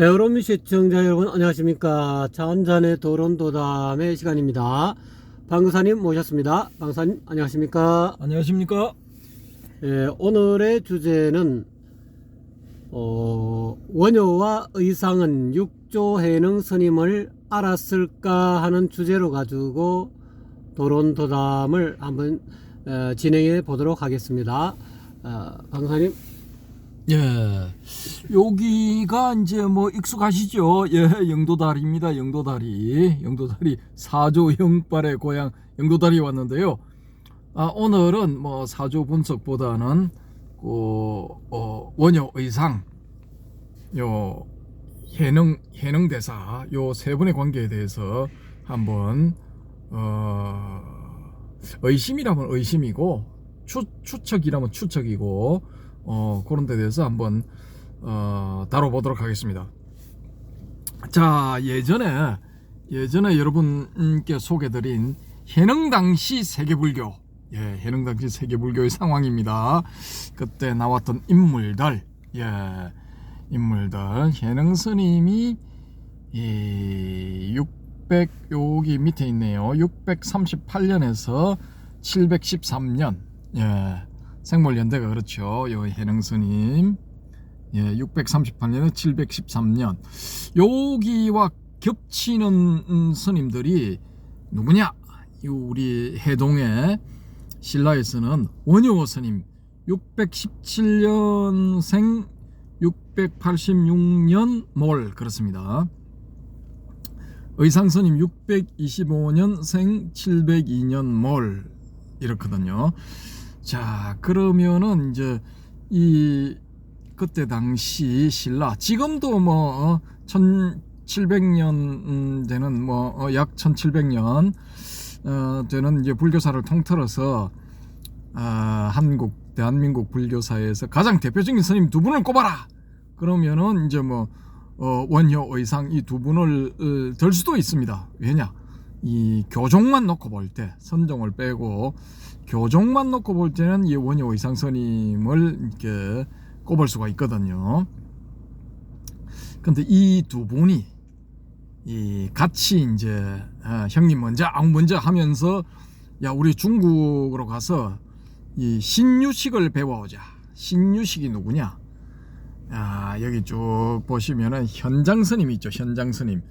여러분 시청자 여러분 안녕하십니까. 차 한잔의 도론도담의 시간입니다. 방사님 모셨습니다. 방사님 안녕하십니까. 안녕하십니까. 오늘의 주제는 원효와 의상은 육조해능 스님을 알았을까 하는 주제로 가지고 도론도담을 한번 진행해 보도록 하겠습니다. 방사님. 예, 여기가 이제 뭐 익숙하시죠? 예, 영도다리입니다. 영도다리 사조 형발의 고향 영도다리에 왔는데요. 오늘은 뭐 사조 분석보다는 원효 의상, 요 해능 대사 요 세 분의 관계에 대해서 한번 의심이라면 의심이고 추측이라면 추측이고 그런 데 대해서 한번 다뤄보도록 하겠습니다. 자, 예전에 여러분께 소개드린 해능당시 세계불교, 해능당시 세계불교의 상황입니다. 그때 나왔던 인물들, 해능스님이 600 여기 밑에 있네요. 638년에서 713년, 생몰연대가 그렇죠. 요 해능스님 638년에 713년 여기와 겹치는 스님들이 누구냐? 우리 해동의 신라에서는 원효 스님 617년생 686년 몰 그렇습니다. 의상스님 625년생 702년 몰 이렇거든요. 자, 그러면은 이제 그때 당시 신라, 지금도 뭐 1700년 되는 약 1700년 되는 이제 불교사를 통틀어서 대한민국 불교사에서 가장 대표적인 스님 두 분을 꼽아라. 그러면은 이제 원효 의상 이 두 분을 들 수도 있습니다. 왜냐? 이 교종만 놓고 볼 때, 선종을 빼고 교종만 놓고 볼 때는 이 원효 의상 스님을 이렇게 꼽을 수가 있거든요. 근데 이 두 분이 같이 이제 형님 먼저 앙 먼저 하면서 야 우리 중국으로 가서 이 신유식을 배워오자. 신유식이 누구냐? 여기 쭉 보시면은 현장스님 있죠. 현장스님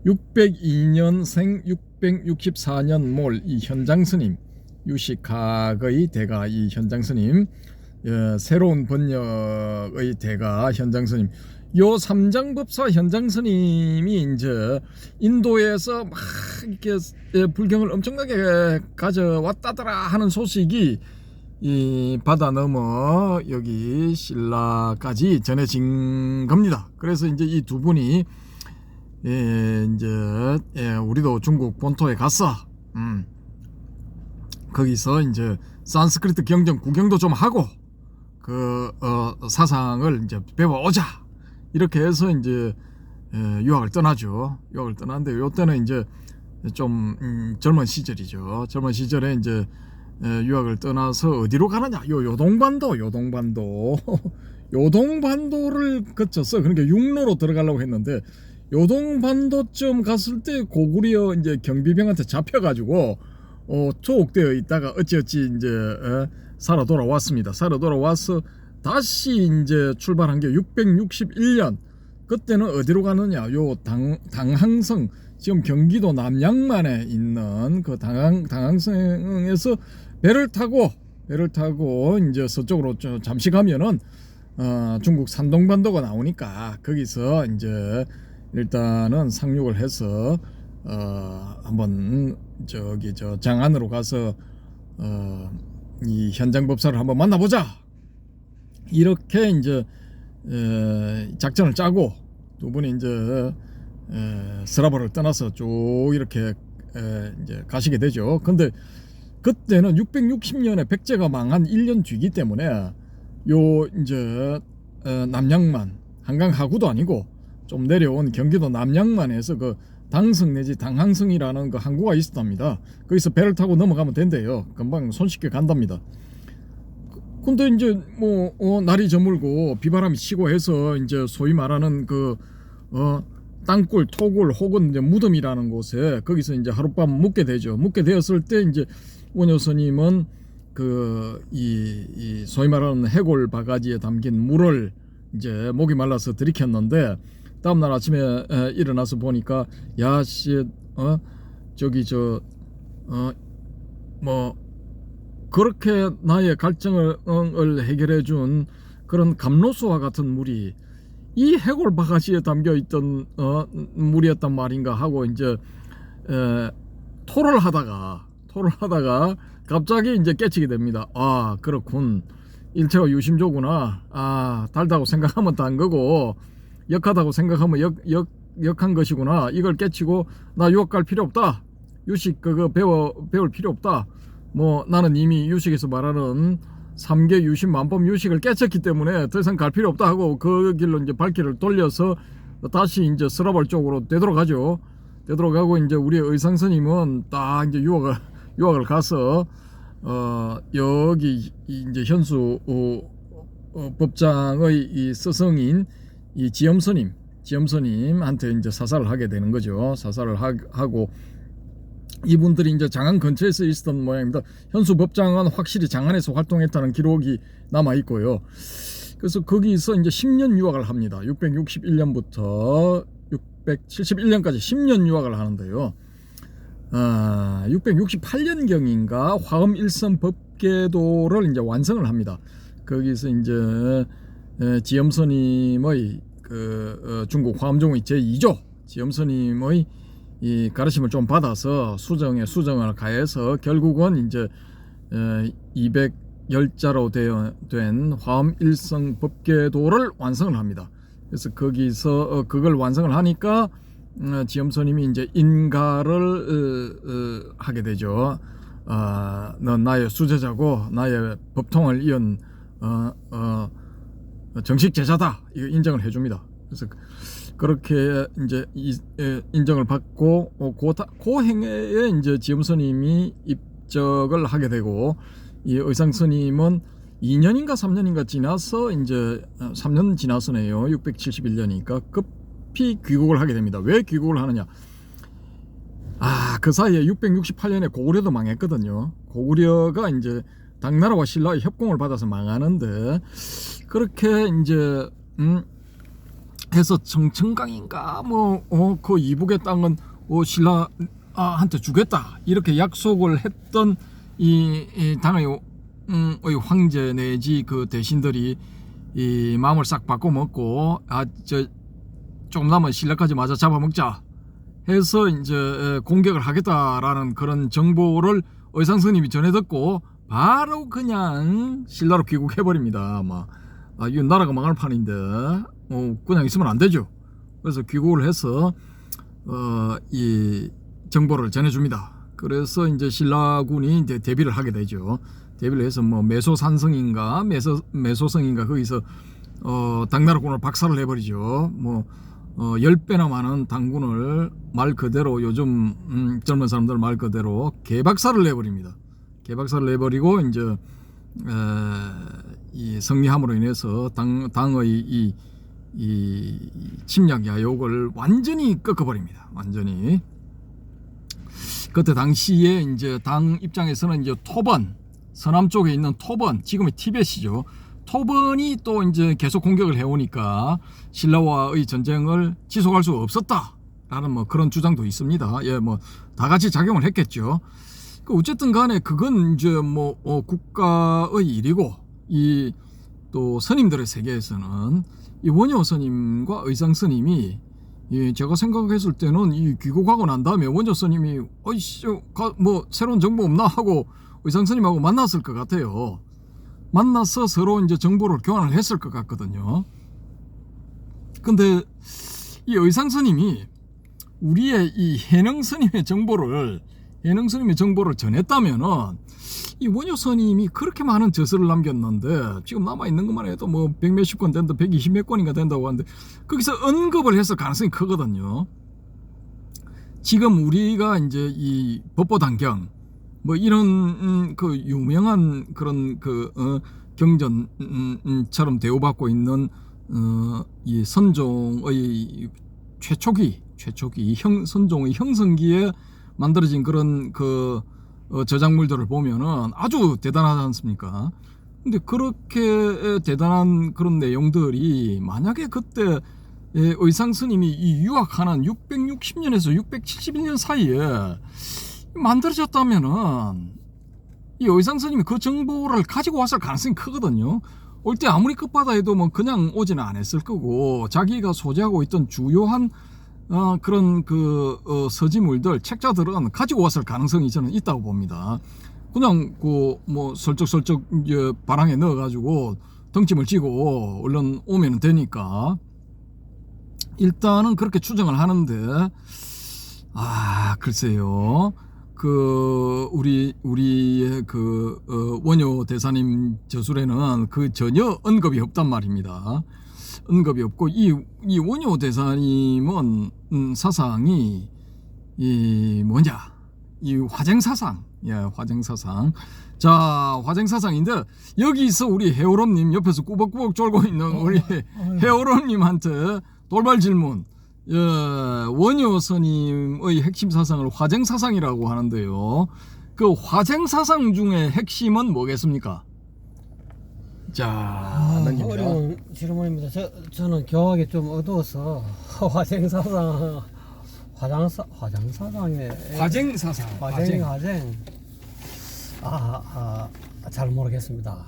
602년생 664년 몰 이 현장스님 유식학의 대가 이 현장스님, 새로운 번역의 대가 현장스님, 요 삼장법사 현장스님이 이제 인도에서 막 이렇게 불경을 엄청나게 가져왔다더라 하는 소식이 이 바다 넘어 여기 신라까지 전해진 겁니다. 그래서 이제 이 두 분이 이제 우리도 중국 본토에 갔어. 거기서 이제 산스크리트 경전 구경도 좀 하고 사상을 이제 배워오자 이렇게 해서 이제 유학을 떠나죠. 유학을 떠났는데 요때는 이제 좀 젊은 시절이죠. 젊은 시절에 이제 유학을 떠나서 어디로 가느냐? 요동반도 요동반도를 거쳐서 그러니까 육로로 들어가려고 했는데 요동반도쯤 갔을 때 고구려 이제 경비병한테 잡혀가지고 투옥되어 있다가 어찌어찌 이제 살아 돌아왔습니다. 살아 돌아와서 다시 이제 출발한 게 661년. 그때는 어디로 가느냐? 요 당항성, 지금 경기도 남양만에 있는 그 당항성에서 배를 타고 이제 서쪽으로 잠시 가면은 중국 산동반도가 나오니까 거기서 이제 일단은 상륙을 해서 한번 장안으로 가서 이 현장법사를 한번 만나보자 이렇게 이제 작전을 짜고 두 분이 이제 스라바를 떠나서 쭉 이렇게 이제 가시게 되죠. 근데 그때는 660년에 백제가 망한 1년 뒤기 때문에 요 이제 남양만 한강 하구도 아니고 좀 내려온 경기도 남양만에서 그 당성 내지 당항성이라는 그 항구가 있었답니다. 거기서 배를 타고 넘어가면 된대요. 금방 손쉽게 간답니다. 근데 이제 날이 저물고 비바람이 치고 해서 이제 소위 말하는 그 땅굴, 토굴 혹은 이제 무덤이라는 곳에 거기서 이제 하룻밤 묵게 되죠. 묵게 되었을 때 이제 원효 스님은 이 소위 말하는 해골 바가지에 담긴 물을 이제 목이 말라서 들이켰는데 다음날 아침에 일어나서 보니까 야씨 저기 뭐 그렇게 나의 갈증을 해결해 준 그런 감로수와 같은 물이 이 해골 바가지에 담겨 있던 물이었단 말인가 하고 이제 토를 하다가 갑자기 이제 깨치게 됩니다. 아, 그렇군. 일체가 유심조구나. 아, 달다고 생각하면 단 거고 역하다고 생각하면 역한 것이구나. 이걸 깨치고 나 유학 갈 필요 없다. 유식 그거 배울 필요 없다. 뭐 나는 이미 유식에서 말하는 3계 유식 만법 유식을 깨쳤기 때문에 더 이상 갈 필요 없다 하고 그 길로 이제 발길을 돌려서 다시 이제 스라벌 쪽으로 되돌아가죠. 되돌아가고 이제 우리 의상 스님은 딱 이제 유학을 가서 여기 이제 현수 법장의 이 스승인 이 지엄스님한테 이제 사사를 하게 되는 거죠. 사사를 하고 이분들이 이제 장안 근처에서 있었던 모양입니다. 현수 법장은 확실히 장안에서 활동했다는 기록이 남아 있고요. 그래서 거기서 이제 10년 유학을 합니다. 661년부터 671년까지 10년 유학을 하는데요. 668년경인가 화엄 일선 법계도를 이제 완성을 합니다. 거기서 이제 지엄스님의 중국 화엄종의 제2조 지엄스님의 이 가르침을 좀 받아서 수정을 가해서 결국은 이제 210자로 된 화엄 일성 법계도를 완성을 합니다. 그래서 거기서 그걸 완성을 하니까 지엄스님이 이제 인가를 하게 되죠. 넌 나의 수제자고 나의 법통을 이은 정식 제자다. 이거 인정을 해줍니다. 그래서 그렇게 이제 인정을 받고 그 해에 이제 지엄스님이 입적을 하게 되고 이 의상스님은 2년인가 3년인가 지나서 이제 3년 지나서네요. 671년이니까 급히 귀국을 하게 됩니다. 왜 귀국을 하느냐? 그 사이에 668년에 고구려도 망했거든요. 고구려가 이제 당나라와 신라의 협공을 받아서 망하는데 그렇게 이제 해서 청천강인가 그 이북의 땅은 신라한테 주겠다 이렇게 약속을 했던 이 당의 황제 내지 그 대신들이 이 마음을 싹 바꿔먹고 조금 남은 신라까지 맞아 잡아먹자 해서 이제 공격을 하겠다라는 그런 정보를 의상스님이 전해 듣고 바로 그냥 신라로 귀국해버립니다. 이 나라가 망할 판인데 그냥 있으면 안 되죠. 그래서 귀국을 해서 이 정보를 전해줍니다. 그래서 이제 신라군이 이제 대비를 하게 되죠. 대비를 해서 매소산성인가 매소성인가 거기서 당나라군을 박살을 내버리죠. 10배나 많은 당군을 말 그대로 요즘 젊은 사람들 말 그대로 개박살을 내버립니다. 개박살을 내버리고 이제 이 승리함으로 인해서 당의 이 침략 야욕을 완전히 꺾어버립니다. 완전히. 그때 당시에 이제 당 입장에서는 이제 토번, 서남 쪽에 있는 토번, 지금의 티벳이죠. 토번이 또 이제 계속 공격을 해오니까 신라와의 전쟁을 지속할 수 없었다라는 그런 주장도 있습니다. 다 같이 작용을 했겠죠. 어쨌든 간에 그건 이제 국가의 일이고 이 또 스님들의 세계에서는 이 원효 스님과 의상 스님이 제가 생각했을 때는 이 귀국하고 난 다음에 원효 스님이 새로운 정보 없나 하고 의상 스님하고 만났을 것 같아요. 만나서 서로 이제 정보를 교환을 했을 것 같거든요. 근데 이 의상 스님이 우리의 이 해능 스님의 정보를 전했다면은 이 원효 스님이 그렇게 많은 저서를 남겼는데 지금 남아있는 것만 해도 100몇십 권 된다 120몇 권인가 된다고 하는데 거기서 언급을 했을 가능성이 크거든요. 지금 우리가 이제 이 법보단경 이런 그 유명한 그런 경전처럼 대우받고 있는 이 선종의 최초기 선종의 형성기에 만들어진 그런 저작물들을 보면은 아주 대단하지 않습니까? 근데 그렇게 대단한 그런 내용들이 만약에 그때 의상 스님이 이 유학하는 660년에서 671년 사이에 만들어졌다면은 이 의상 스님이 그 정보를 가지고 왔을 가능성이 크거든요. 올 때 아무리 급하다 해도 뭐 그냥 오지는 않았을 거고, 자기가 소지하고 있던 주요한 그런 서지물들, 책자들은 가지고 왔을 가능성이 저는 있다고 봅니다. 그냥 뭐 설쩍설쩍 바랑에 넣어가지고 덩침을 찌고 얼른 오면 되니까 일단은 그렇게 추정을 하는데, 글쎄요. 우리의 원효 대사님 저술에는 전혀 언급이 없단 말입니다. 언급이 없고, 이 원효 대사님은 사상이 이 화쟁사상. 예, 화쟁사상. 자, 화쟁사상인데, 여기서 우리 해오롬님 옆에서 꾸벅꾸벅 졸고 있는 우리 해오롬님한테 돌발 질문. 예, 원효 스님의 핵심 사상을 화쟁사상이라고 하는데요. 그 화쟁사상 중에 핵심은 뭐겠습니까? 자, 어려운 질문입니다. 저는 교학이 좀 어두워서 화쟁사상. 잘 모르겠습니다.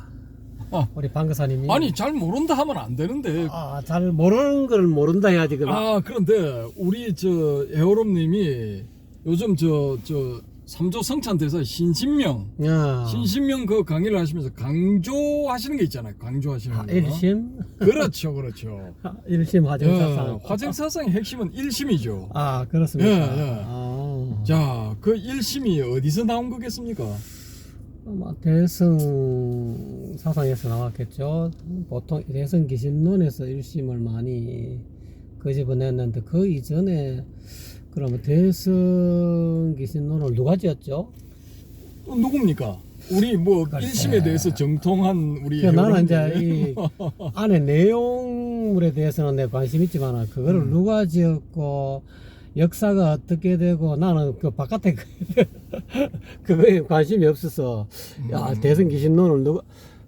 우리 방거사님이 아니, 잘 모른다 하면 안 되는데. 잘 모르는 걸 모른다 해야지. 그런데 우리 해오롬님이 요즘 삼조 성찬대사 신신명 그 강의를 하시면서 강조하시는 게 있잖아요. 강조하시는 거. 일심? 그렇죠. 일심 화쟁사상. 화쟁사상의 핵심은 일심이죠. 그렇습니까? 예. 자, 그 일심이 어디서 나온 거겠습니까? 대승 사상에서 나왔겠죠. 보통 대승 기신론에서 일심을 많이 끄집어냈는데, 그 이전에 그러면 대승 기신론을 누가 지었죠? 누굽니까? 우리 일심에 대해서 정통한 우리 나는 이제 이 안에 내용물에 대해서는 내 관심 있지만, 그거를 누가 지었고 역사가 어떻게 되고, 나는 그 바깥에 그거에 관심이 없어서 대승 기신론을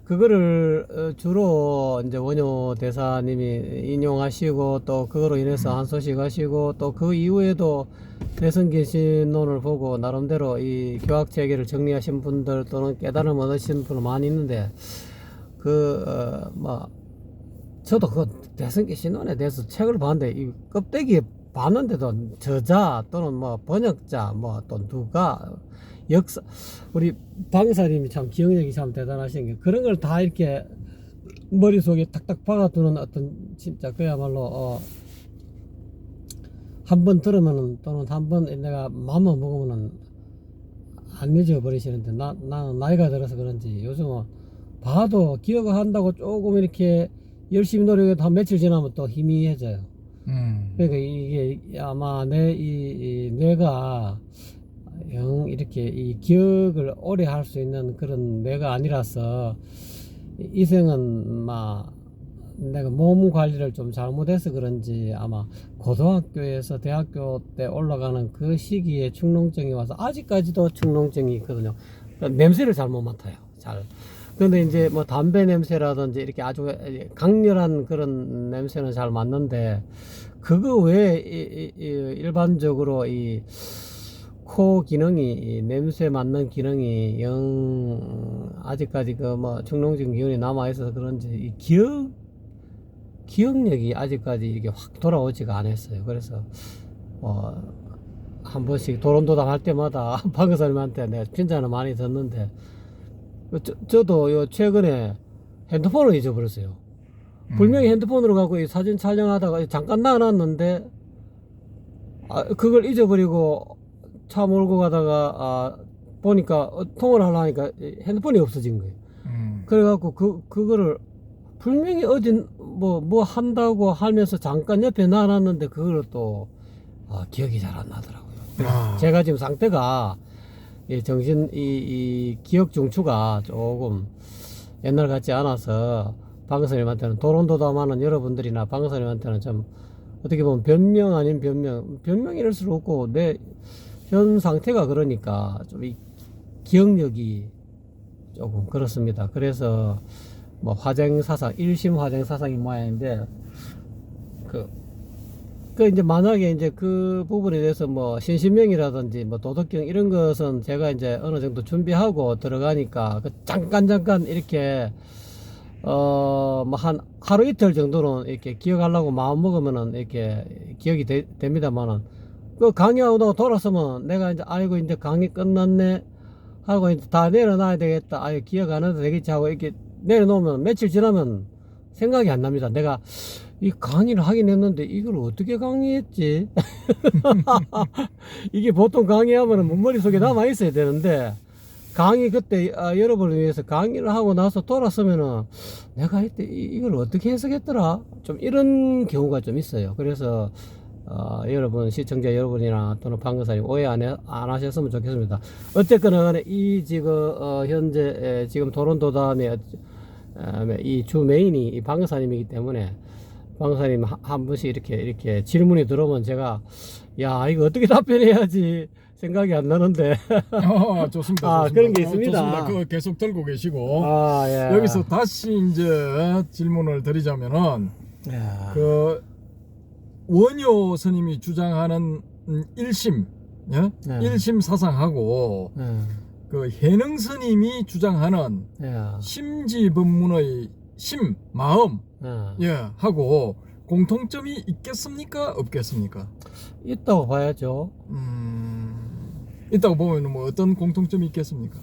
그거를 주로 이제 원효 대사님이 인용하시고, 또 그거로 인해서 한 소식 하시고, 또 그 이후에도 대승 기신론을 보고 나름대로 이 교학 체계를 정리하신 분들 또는 깨달음 얻으신 분들 많이 있는데, 저도 그 대승 기신론에 대해서 책을 봤는데, 이 껍데기에 봤는데도 저자 또는 번역자 또 누가 역사, 우리 방사님이 참 기억력이 참 대단하신 게, 그런 걸 다 이렇게 머릿속에 탁탁 박아두는 어떤, 진짜 그야말로 한 번 들으면은, 또는 한 번 내가 마음만 먹으면은 안 잊어버리시는데, 나는 나이가 들어서 그런지 요즘은 봐도 기억을 한다고 조금 이렇게 열심히 노력해도 한 며칠 지나면 또 희미해져요. 그러니까 이게 아마 이 뇌가 이렇게 이 기억을 오래 할 수 있는 그런 뇌가 아니라서, 이생은 내가 몸 관리를 좀 잘못해서 그런지 아마 고등학교에서 대학교 때 올라가는 그 시기에 축농증이 와서, 아직까지도 축농증이 있거든요. 냄새를 잘 못 맡아요. 근데 이제 담배 냄새라든지 이렇게 아주 강렬한 그런 냄새는 잘 맡는데, 그거 외에 일반적으로 이 코 기능이, 냄새 맡는 기능이 아직까지 축농증 기운이 남아 있어서 그런지 이 기억력이 아직까지 이게 확 돌아오지가 않았어요. 그래서 한 번씩 도론도당 할 때마다 방거사님한테 내가 칭찬을 많이 듣는데, 저도 최근에 핸드폰을 잊어버렸어요. 분명히 핸드폰으로 갖고 이 사진 촬영하다가 잠깐 놔놨는데, 그걸 잊어버리고 차 몰고 가다가 보니까 통화를 하려니까 핸드폰이 없어진 거예요. 그래갖고 그거를 분명히 어디 뭐 한다고 하면서 잠깐 옆에 놔놨는데, 그걸 또 기억이 잘 안 나더라고요. 제가 지금 상태가 정신 이 기억 중추가 조금 옛날 같지 않아서, 방거사님한테는 도론도담하는 여러분들이나 방거사님한테는 좀 어떻게 보면 변명 아닌 변명이랄 수도 없고 내 현 상태가 그러니까 좀 이 기억력이 조금 그렇습니다. 그래서 뭐 화쟁사상, 1심 화쟁사상이 모양인데 그 이제 만약에 이제 그 부분에 대해서 뭐 신신명이라든지 뭐 도덕경 이런 것은 제가 이제 어느 정도 준비하고 들어가니까 그 잠깐 이렇게 뭐 한 하루 이틀 정도는 이렇게 기억하려고 마음 먹으면은 이렇게 기억이 됩니다만은 그 강의하고 돌아서면 내가 이제 아이고 이제 강의 끝났네 하고 이제 다 내려놔야 되겠다, 아예 기억 안 해도 되겠지 하고 이렇게 내려놓으면 며칠 지나면 생각이 안 납니다. 내가 이 강의를 하긴 했는데 이걸 어떻게 강의했지? 이게 보통 강의하면 머릿속에 남아 있어야 되는데 강의 그때 여러분을 위해서 강의를 하고 나서 돌아서면은 내가 이때 이걸 어떻게 해석했더라? 좀 이런 경우가 좀 있어요. 그래서 여러분 시청자 여러분이나 또는 방금사님 오해 안 하셨으면 좋겠습니다. 어쨌거나 간에 이 지금 현재 지금 토론토담의 이 주 메인이 이 방금사님이기 때문에 방금사님 한 분씩 이렇게 질문이 들어오면 제가 야 이거 어떻게 답변해야지 생각이 안 나는데 좋습니다. 좋습니다. 그런 게 있습니다. 좋습니다. 그거 계속 들고 계시고 예. 여기서 다시 이제 질문을 드리자면은 야. 그 원효 스님이 주장하는 1심, 예? 네. 1심 사상하고 그 해능 스님이 주장하는 심지법문의 심, 마음, 하고 공통점이 있겠습니까? 없겠습니까? 있다고 봐야죠. 있다고 보면 뭐 어떤 공통점이 있겠습니까?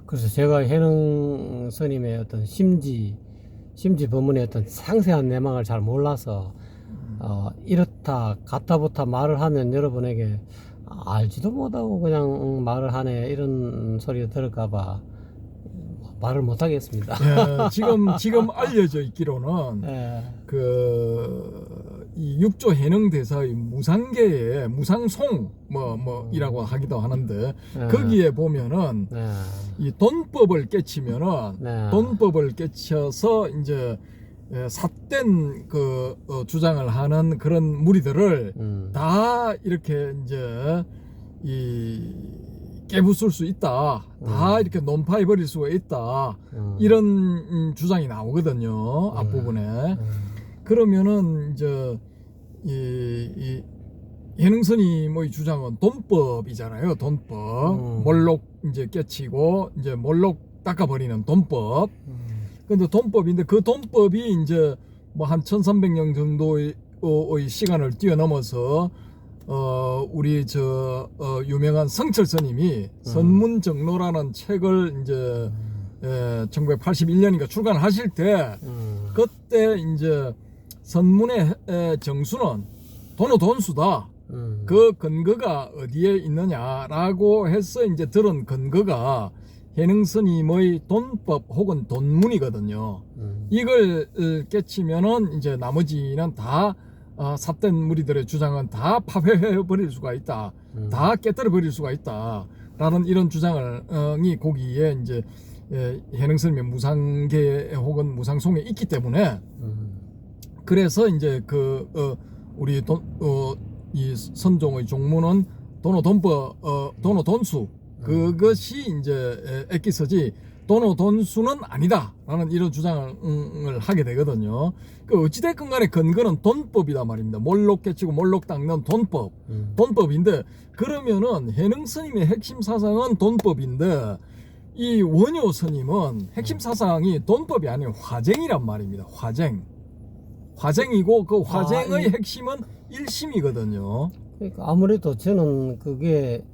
그래서 제가 해능 스님의 어떤 심지 법문의 어떤 상세한 내막을 잘 몰라서 이렇다 같다부터 말을 하면 여러분에게 알지도 못하고 그냥 말을 하네 이런 소리가 들을까봐 말을 못하겠습니다. 예, 지금 알려져 있기로는 이 육조 해능 대사의 무상계에 무상송 이라고 하기도 하는데 거기에 보면은 이 돈법을 깨치면은 돈법을 깨쳐서 이제 삿된 그 주장을 하는 그런 무리들을 다 이렇게 이제 깨부술 수 있다, 다 이렇게 논파해 버릴 수가 있다, 이런 주장이 나오거든요, 앞부분에. 그러면은 이제 이 해능스님의 주장은 돈법이잖아요. 돈법. 몰록 이제 깨치고 이제 몰록 닦아버리는 돈법. 근데 돈법인데 그 돈법이 이제 뭐 한 1300년 정도의 시간을 뛰어넘어서 우리 유명한 성철 스님이 선문정로라는 책을 이제 1981년인가 출간하실 때 그때 이제 선문의 정수는 돈수다. 그 근거가 어디에 있느냐라고 해서 이제 들은 근거가 해능스님의 돈법 혹은 돈문이거든요. 이걸 깨치면은 이제 나머지는 다 삿된 무리들의 주장은 다 파괴해 버릴 수가 있다, 다 깨뜨려 버릴 수가 있다, 라는 이런 주장을 거기에 이제 해능스님의 무상계 혹은 무상송에 있기 때문에 그래서 이제 우리 이 선종의 종문은 돈수 그것이 이제 액기서지 돈수는 아니다라는 이런 주장을 하게 되거든요. 그 어찌됐건 간에 근거는 돈법이다 말입니다. 몰록 깨치고 몰록 닦는 돈법인데 그러면은 해능 스님의 핵심 사상은 돈법인데 이 원효 스님은 핵심 사상이 돈법이 아닌 화쟁이란 말입니다. 화쟁이고 그 화쟁의 핵심은 1심이거든요. 그러니까 아무래도 저는 그게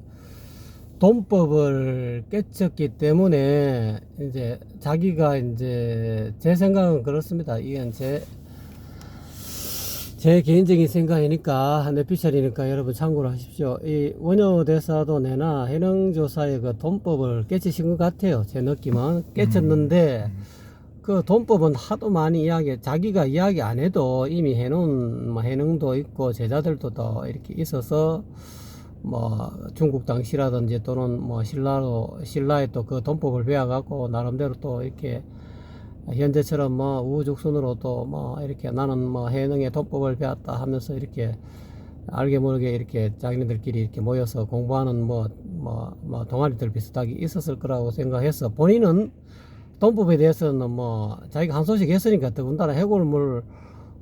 돈법을 깨쳤기 때문에 이제 자기가 이제 제 생각은 그렇습니다. 이건 제 개인적인 생각이니까 내 피셜이니까 여러분 참고로 하십시오. 이 원효 대사도 내나 해능조사의 그 돈법을 깨치신 것 같아요. 제 느낌은 깨쳤는데 그 돈법은 하도 많이 자기가 이야기 안 해도 이미 해놓은 뭐 해능도 있고 제자들도 더 이렇게 있어서 뭐 중국 당시라든지 또는 뭐 신라에 또 그 돈법을 배워갖고 나름대로 또 이렇게 현재처럼 뭐 우후죽순으로 또 뭐 이렇게 나는 뭐 해능의 도법을 배웠다 하면서 이렇게 알게 모르게 이렇게 자기네들끼리 이렇게 모여서 공부하는 뭐 동아리들 비슷하게 있었을 거라고 생각해서, 본인은 돈법에 대해서는 뭐 자기가 한 소식 했으니까 더군다나 해골물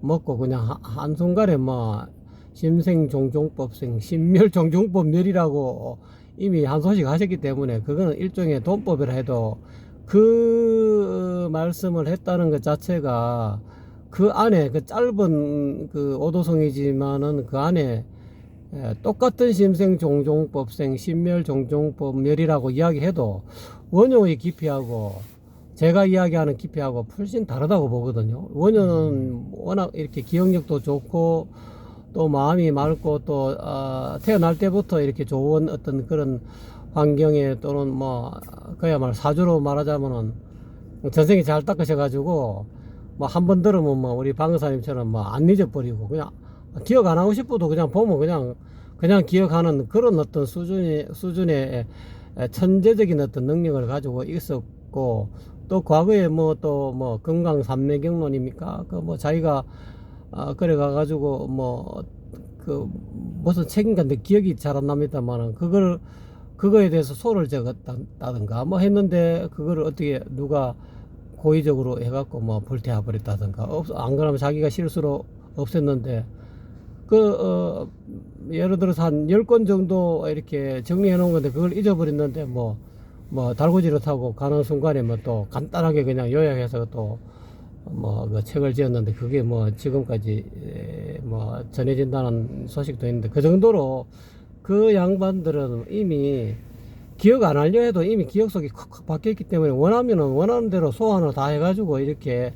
먹고 그냥 한순간에 뭐 심생종종법생 심멸종종법멸이라고 이미 한 소식 하셨기 때문에 그거는 일종의 돈법이라 해도 그 말씀을 했다는 것 자체가 그 안에 그 짧은 그 오도성이지만은 그 안에 똑같은 심생종종법생 심멸종종법멸이라고 이야기해도 원효의 깊이하고 제가 이야기하는 깊이하고 훨씬 다르다고 보거든요. 원효는 워낙 이렇게 기억력도 좋고 또 마음이 맑고 또 태어날 때부터 이렇게 좋은 어떤 그런 환경에 또는 뭐 그야말로 사주로 말하자면은 전생이 잘 닦으셔가지고 뭐 한 번 들으면 뭐 우리 방사님처럼 뭐 안 잊어버리고 그냥 기억 안 하고 싶어도 그냥 보면 그냥 기억하는 그런 어떤 수준의 천재적인 어떤 능력을 가지고 있었고, 또 과거에 뭐 또 뭐 금강산매경론입니까? 그 뭐 자기가 그래 가가지고 뭐 그 무슨 책인가인데 기억이 잘 안 납니다만은 그거에 대해서 소를 적었다든가 뭐 했는데 그거를 어떻게 누가 고의적으로 해갖고 뭐 불태워 버렸다든가, 안 그러면 자기가 실수로 없앴는데 예를 들어서 한 10권 정도 이렇게 정리해 놓은 건데 그걸 잊어버렸는데 뭐 달구지를 타고 가는 순간에 뭐 또 간단하게 그냥 요약해서 또 뭐 그 책을 지었는데 그게 뭐 지금까지 뭐 전해진다는 소식도 있는데, 그 정도로 그 양반들은 이미 기억 안 하려 해도 이미 기억 속이 콱콱 박혀있기 때문에 원하면은 원하는 대로 소환을 다 해가지고 이렇게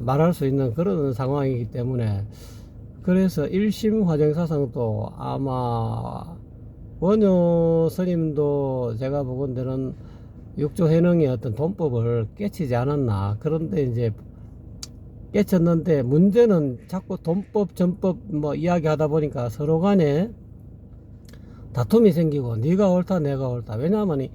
말할 수 있는 그런 상황이기 때문에, 그래서 일심 화정사상도 아마 원효 스님도 제가 보건대는 육조 해능의 어떤 돈법을 깨치지 않았나. 그런데 이제 깨쳤는데 문제는 자꾸 돈법 전법 뭐 이야기하다 보니까 서로 간에 다툼이 생기고 네가 옳다 내가 옳다. 왜냐하면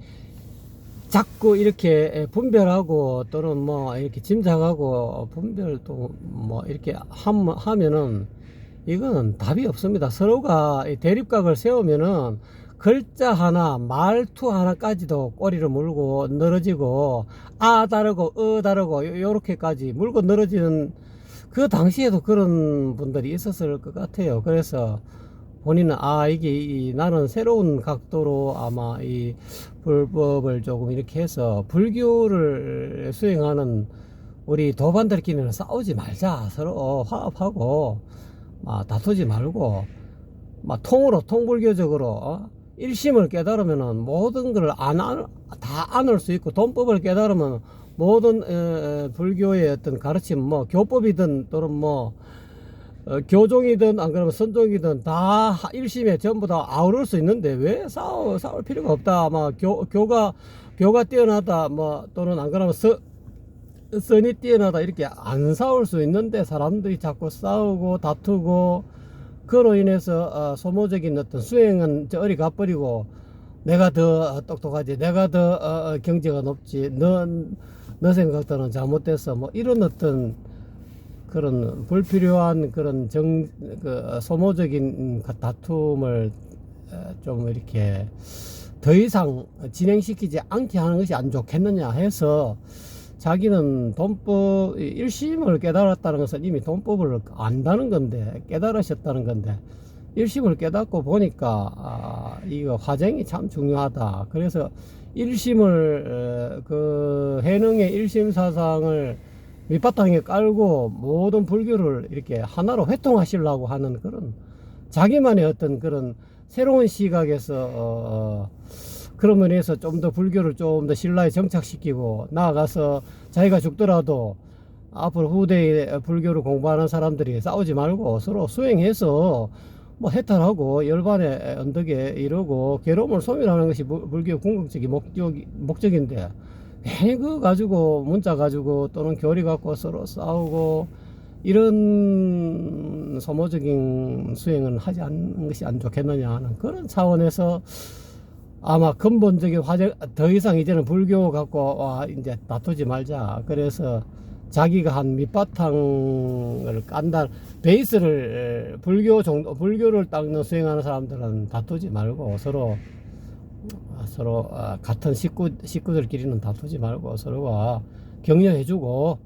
자꾸 이렇게 분별하고 또는 뭐 이렇게 짐작하고 분별도 뭐 이렇게 하면은 이거는 답이 없습니다. 서로가 대립각을 세우면은 글자 하나 말투 하나까지도 꼬리를 물고 늘어지고 다르고 다르고 요렇게까지 물고 늘어지는, 그 당시에도 그런 분들이 있었을 것 같아요. 그래서 본인은 이게 나는 새로운 각도로 아마 이 불법을 조금 이렇게 해서 불교를 수행하는 우리 도반들끼리는 싸우지 말자, 서로 화합하고 다투지 말고 통불교적으로 일심을 깨달으면은 모든 걸 다 안을 수 있고, 돈법을 깨달으면 모든 불교의 어떤 가르침 뭐 교법이든 또는 뭐 교종이든 안 그러면 선종이든 다 일심에 전부 다 아우를 수 있는데 왜 싸울 필요가 없다. 교가 뛰어나다 뭐 또는 안 그러면 선이 뛰어나다 이렇게 안 싸울 수 있는데 사람들이 자꾸 싸우고 다투고, 그로 인해서 소모적인 어떤 수행은 저리 가버리고 내가 더 똑똑하지, 내가 더 경제가 높지, 너 생각대로는 잘못됐어, 뭐 이런 어떤 그런 불필요한 그런 소모적인 다툼을 좀 이렇게 더 이상 진행시키지 않게 하는 것이 안 좋겠느냐 해서, 자기는 돈법 일심을 깨달았다는 것은 이미 돈법을 안다는 건데, 깨달으셨다는 건데, 일심을 깨닫고 보니까 이거 화쟁이 참 중요하다. 그래서 일심을 그 해능의 일심사상을 밑바탕에 깔고 모든 불교를 이렇게 하나로 회통하시려고 하는 그런 자기만의 어떤 그런 새로운 시각에서 그런 면에서 좀 더 불교를 좀 더 신라에 정착시키고 나아가서 자기가 죽더라도 앞으로 후대에 불교를 공부하는 사람들이 싸우지 말고 서로 수행해서 뭐 해탈하고 열반의 언덕에 이르고 괴로움을 소멸하는 것이 불교 궁극적인 목적인데, 괜히 그거 가지고 문자 가지고 또는 교리 갖고 서로 싸우고 이런 소모적인 수행은 하지 않는 것이 안 좋겠느냐 하는 그런 차원에서 아마 근본적인 화제 더 이상 이제는 불교 갖고 이제 다투지 말자. 그래서 자기가 한 밑바탕을 깐다. 베이스를 불교를 닦는 수행하는 사람들은 다투지 말고 서로 같은 식구들끼리는 다투지 말고 서로가 격려해주고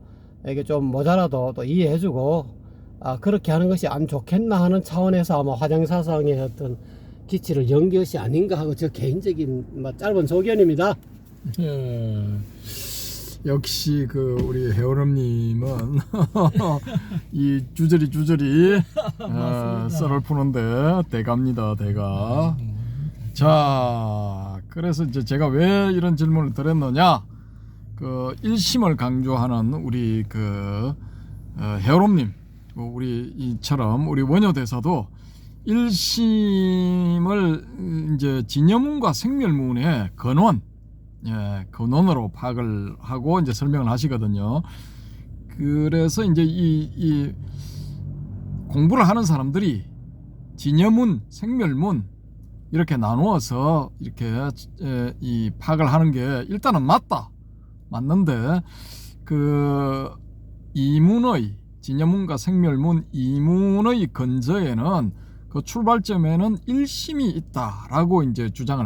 이게 좀 모자라도 또 이해해주고 그렇게 하는 것이 안 좋겠나 하는 차원에서 아마 화장사상의 어떤 기치를 연 것이 아닌가 하고 저 개인적인 짧은 소견입니다. 역시 그 우리 해오름님은 이 주저리 썰을 푸는데 대갑니다, 대가. 자, 그래서 이제 제가 왜 이런 질문을 드렸느냐, 그 일심을 강조하는 우리 그 해오름님, 우리 이처럼 우리 원효대사도 일심을 이제 진여문과 생멸문의 근원으로 파악을 하고 이제 설명을 하시거든요. 그래서 이제 이 공부를 하는 사람들이 진여문, 생멸문 이렇게 나누어서 이렇게 이 파악을 하는 게 일단은 맞는데 그 이문의 진여문과 생멸문 이문의 근저에는 그 출발점에는 일심이 있다라고 이제 주장을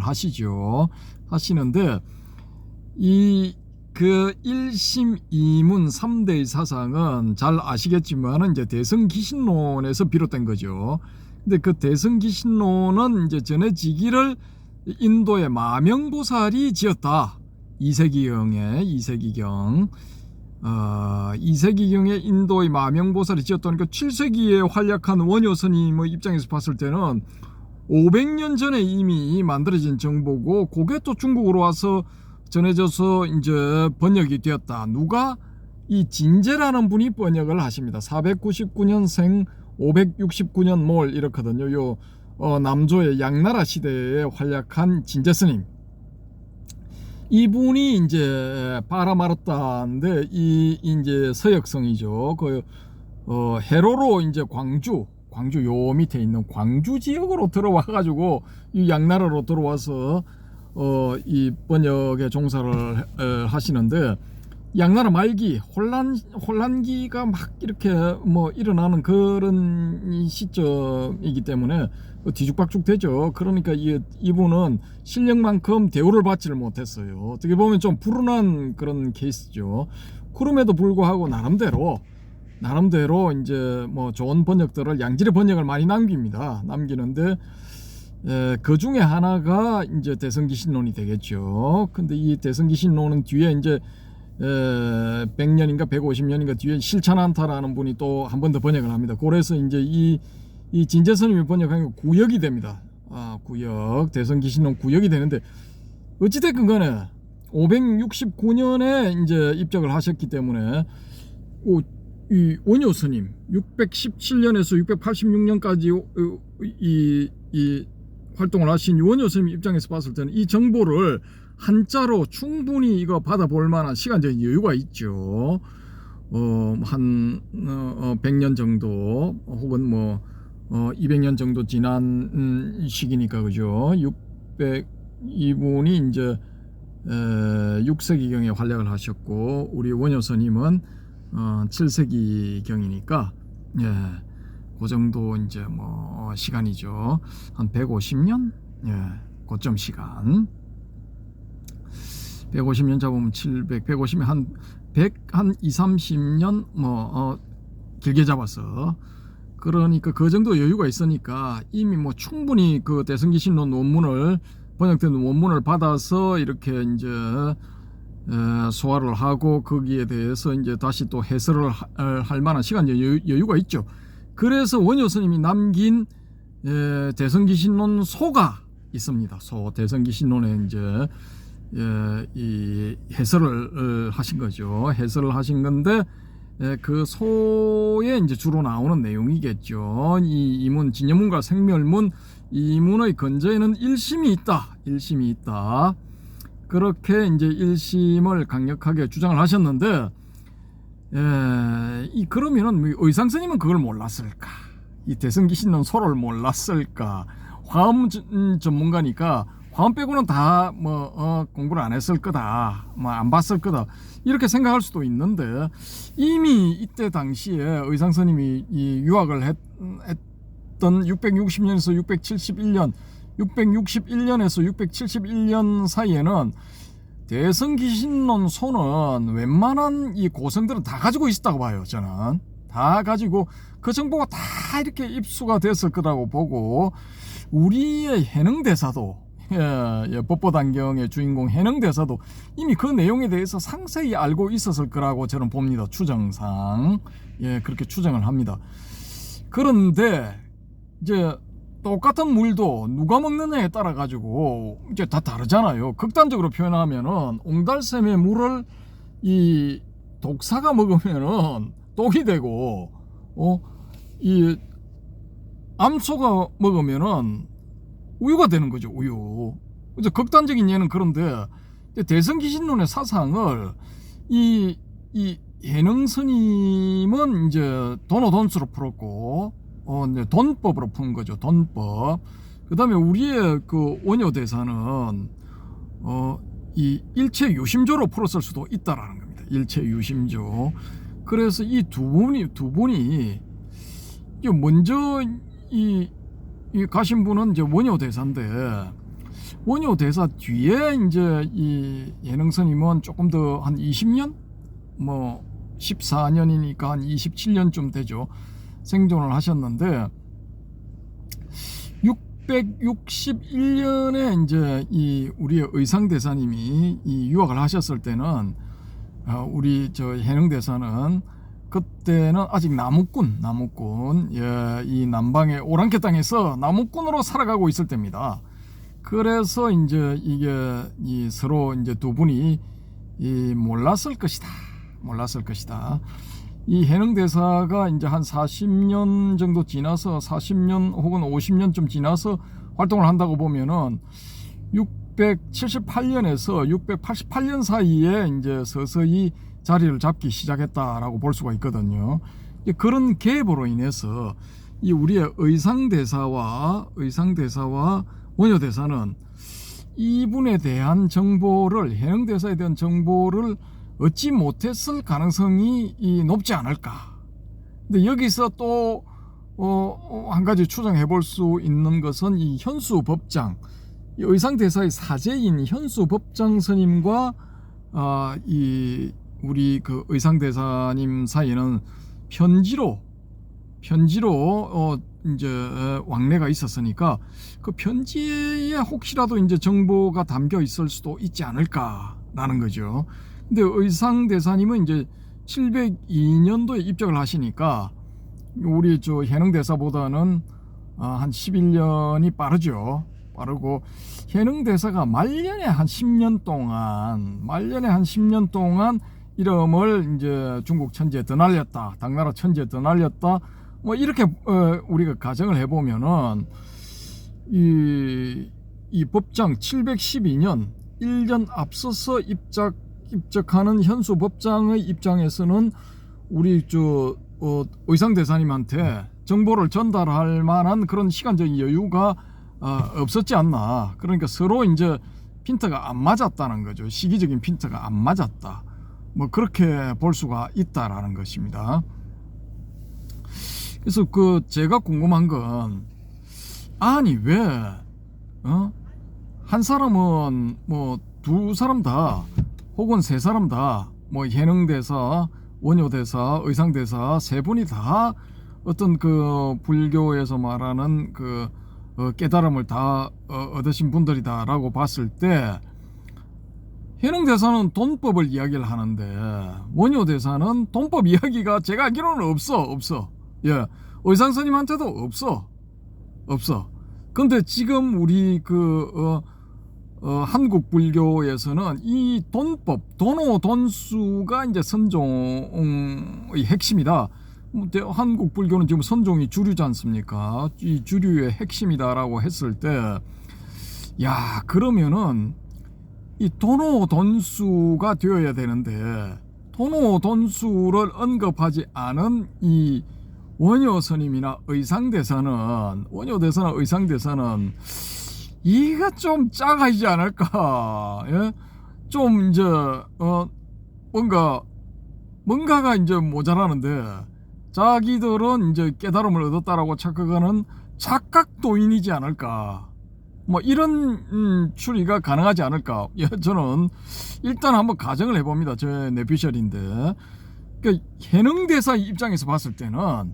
하시는데 이 그 일심 이문 3대의 사상은 잘 아시겠지만은 이제 대승기신론에서 비롯된 거죠. 근데 그 대승기신론은 이제 전해지기를 인도의 마명보살이 지었다. 이세기경에 인도의 마명보살이 지었다니까 7세기에 활약한 원효 스님의 입장에서 봤을 때는 500년 전에 이미 만들어진 정보고 그게 또 중국으로 와서 전해져서 이제 번역이 되었다. 누가? 이 진제라는 분이 번역을 하십니다. 499년생 569년 말 이렇거든요. 요 남조의 양나라 시대에 활약한 진제 스님. 이분이 이제 빨아말았다는데 이 이제 서역성이죠. 그 해로로 이제 광주 요 밑에 있는 광주 지역으로 들어와 가지고 이 양나라로 들어와서 이 번역의 종사를 하시는데, 양나라 말기 혼란기가 막 이렇게 뭐 일어나는 그런 시점이기 때문에 뒤죽박죽 되죠. 그러니까 이분은 실력만큼 대우를 받지를 못했어요. 어떻게 보면 좀 불운한 그런 케이스죠. 그럼에도 불구하고 나름대로 이제 뭐 좋은 번역들을 양질의 번역을 많이 남기는데 그 중에 하나가 이제 대승기신론이 되겠죠. 근데 이 대승기신론은 뒤에 이제 100년인가 150년인가 뒤에 실찬한타라는 분이 또 한 번 더 번역을 합니다. 그래서 이제 이 진제 스님이 번역한 게 구역이 됩니다. 구역, 대승기신론 구역이 되는데, 어찌됐건 간에 569년에 이제 입적을 하셨기 때문에 이 원효 스님 617년에서 686년까지 이 활동을 하신 원효 스님 입장에서 봤을 때는 이 정보를 한자로 충분히 이거 받아볼 만한 시간적인 여유가 있죠. 한 100년 정도 혹은 뭐 200년 정도 지난 시기니까, 그죠? 이분이 이제 6세기경에 활약을 하셨고 우리 원효 스님은 7세기경이니까 그 정도 이제 뭐 시간이죠. 한 150년? 고점 시간. 150년 잡으면 150년 한 2-30년 뭐 길게 잡았어. 그러니까 그 정도 여유가 있으니까 이미 뭐 충분히 그 대승기신론 번역된 원문을 받아서 이렇게 이제 소화를 하고 거기에 대해서 이제 다시 또 해설을 할 만한 시간 여유가 있죠. 그래서 원효 스님이 남긴 대승기신론 소가 있습니다. 대승기신론에 이제 이 해설을 하신 거죠. 해설을 하신 건데 그 소에 이제 주로 나오는 내용이겠죠. 이 이문 진여문과 생멸문 이문의 근저에는 일심이 있다. 그렇게 이제 일심을 강력하게 주장을 하셨는데, 그러면은 의상 스님은 그걸 몰랐을까? 이 대승기신론 소를 몰랐을까? 화엄 전문가니까 파원 빼고는 다 뭐 공부를 안 했을 거다, 뭐 안 봤을 거다 이렇게 생각할 수도 있는데 이미 이때 당시에 의상 스님이 이 유학을 했던 660년에서 671년, 661년에서 671년 사이에는 대성기신론 소는 웬만한 이 고성들은 다 가지고 있었다고 봐요. 저는 다 가지고 그 정보가 다 이렇게 입수가 됐을 거라고 보고, 우리의 해능대사도 법보단경의 주인공 해능대사도 이미 그 내용에 대해서 상세히 알고 있었을 거라고 저는 봅니다. 추정상 그렇게 추정을 합니다. 그런데 이제 똑같은 물도 누가 먹느냐에 따라 가지고 이제 다 다르잖아요. 극단적으로 표현하면은 옹달샘의 물을 이 독사가 먹으면은 독이 되고, 이 암소가 먹으면은 우유가 되는 거죠. 우유. 그래서 극단적인 예는 그런데 대성기신론의 사상을 이 예능 스님은 이제 돈오돈수로 풀었고, 이제 돈법으로 푼 거죠. 돈법. 그 다음에 우리의 그 원효대사는 이 일체유심조로 풀었을 수도 있다라는 겁니다. 일체유심조. 그래서 이 두 분이 먼저 이 가신 분은 이제 원효대사인데, 원효대사 뒤에 이제 이 예능스님은 조금 더 한 20년, 뭐 14년이니까 한 27년쯤 되죠. 생존을 하셨는데 661년에 이제 이 우리의 의상대사님이 이 유학을 하셨을 때는 우리 저 해능대사는 그때는 아직 나무꾼 이 남방의 오랑캐 땅에서 나무꾼으로 살아가고 있을 때입니다. 그래서 이제 이게 이 서로 이제 두 분이 이 몰랐을 것이다. 이 해능대사가 이제 한 40년 정도 지나서 40년 혹은 50년쯤 지나서 활동을 한다고 보면은 678년에서 688년 사이에 이제 서서히 자리를 잡기 시작했다라고 볼 수가 있거든요. 그런 계보로 인해서 이 우리의 의상대사와 원효대사는 이분에 대한 정보를, 해능대사에 대한 정보를 얻지 못했을 가능성이 높지 않을까. 근데 여기서 또 한 가지 추정해 볼 수 있는 것은 이 현수법장, 이 의상대사의 사제인 현수법장 스님과 이 우리 그 의상대사님 사이에는 편지로 이제 왕래가 있었으니까 그 편지에 혹시라도 이제 정보가 담겨 있을 수도 있지 않을까라는 거죠. 근데 의상대사님은 이제 702년도에 입적을 하시니까 우리 저 해능대사보다는 한 11년이 빠르고, 해능대사가 말년에 한 10년 동안 이름을 이제 중국 천지에 드날렸다, 당나라 천지에 드날렸다, 뭐 이렇게 우리가 가정을 해보면은 이 법장 712년 1년 앞서서 입적하는 현수 법장의 입장에서는 우리 저 의상대사님한테 정보를 전달할 만한 그런 시간적인 여유가 없었지 않나. 그러니까 서로 이제 핀트가 안 맞았다는 거죠. 시기적인 핀트가 안 맞았다. 뭐 그렇게 볼 수가 있다라는 것입니다. 그래서 그 제가 궁금한 건, 아니 왜 한 사람은 뭐 두 사람 다 혹은 세 사람 다 뭐 해능대사, 원효대사, 의상대사 세 분이 다 어떤 그 불교에서 말하는 그 깨달음을 다 얻으신 분들이다라고 봤을 때, 해능대사는 돈법을 이야기를 하는데 원효대사는 돈법 이야기가 제가 알기로는 없어. 예, 의상스님한테도 없어. 근데 지금 우리 그 한국 불교에서는 이 돈법, 돈오돈수가 이제 선종의 핵심이다. 한국 불교는 지금 선종이 주류지 않습니까? 이 주류의 핵심이다라고 했을 때, 야, 그러면은 이 돈오돈수가 되어야 되는데 돈오돈수를 언급하지 않은 이 원효스님이나 의상대사는 이가 좀 작아지지 않을까? 예? 좀 이제 뭔가가 이제 모자라는데 자기들은 이제 깨달음을 얻었다라고 착각하는 착각도인이지 않을까? 뭐 이런 추리가 가능하지 않을까? 예, 저는 일단 한번 가정을 해봅니다. 제 내피셜인데, 그러니까 해능대사 입장에서 봤을 때는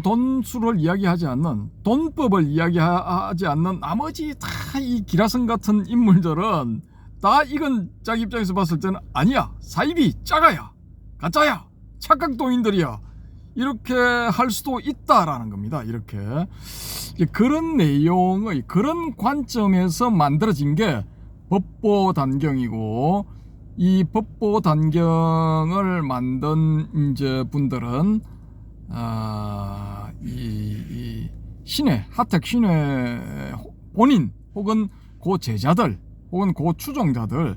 돈수를 이야기하지 않는, 돈법을 이야기하지 않는 나머지 다 이 기라성 같은 인물들은 다 이건 자기 입장에서 봤을 때는 아니야, 사입이 작아야, 가짜야, 착각도인들이야, 이렇게 할 수도 있다라는 겁니다. 이렇게 그런 내용의 그런 관점에서 만들어진 게 법보단경이고, 이 법보단경을 만든 이제 분들은 이 신의 하택 신의 본인 혹은 고 제자들 혹은 고 추종자들,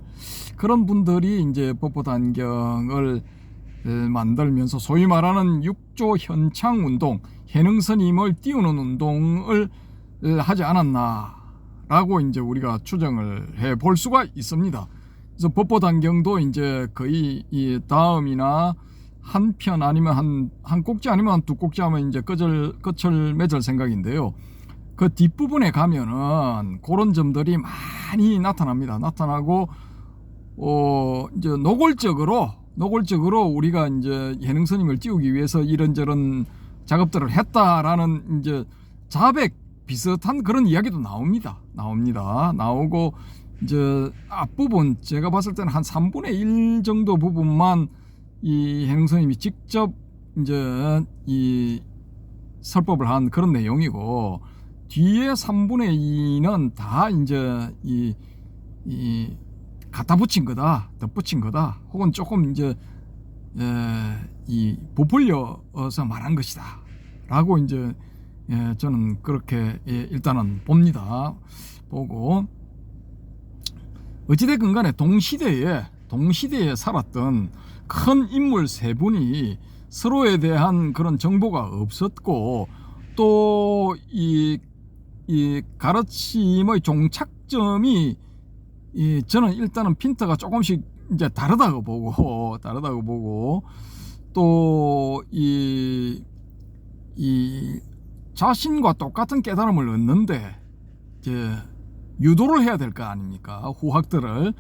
그런 분들이 이제 법보단경을 만들면서 소위 말하는 육조 현창 운동, 해능 스님을 띄우는 운동을 하지 않았나라고 이제 우리가 추정을 해 볼 수가 있습니다. 그래서 법보단경도 이제 거의 이 다음이나 한 편 아니면 한 꼭지 아니면 한 두 꼭지 하면 이제 끝을 맺을 생각인데요. 그 뒷부분에 가면은 그런 점들이 많이 나타납니다. 나타나고 이제 노골적으로 우리가 이제 해능 스님을 띄우기 위해서 이런저런 작업들을 했다라는 이제 자백 비슷한 그런 이야기도 나오고, 이제 앞부분 제가 봤을 때는 한 3분의 1 정도 부분만 이 해능 스님이 직접 이제 이 설법을 한 그런 내용이고, 뒤에 3분의 2는 다 이제 이 갖다 붙인 거다, 덧붙인 거다, 혹은 조금 이제 이 부풀려서 말한 것이다 라고 이제 저는 그렇게 일단은 봅니다. 보고, 어찌됐건 간에 동시대에 살았던 큰 인물 세 분이 서로에 대한 그런 정보가 없었고, 또 이 가르침의 종착점이 저는 일단은 핀트가 조금씩 이제 다르다고 보고, 또 이 자신과 똑같은 깨달음을 얻는데 이제 유도를 해야 될 거 아닙니까, 후학들을.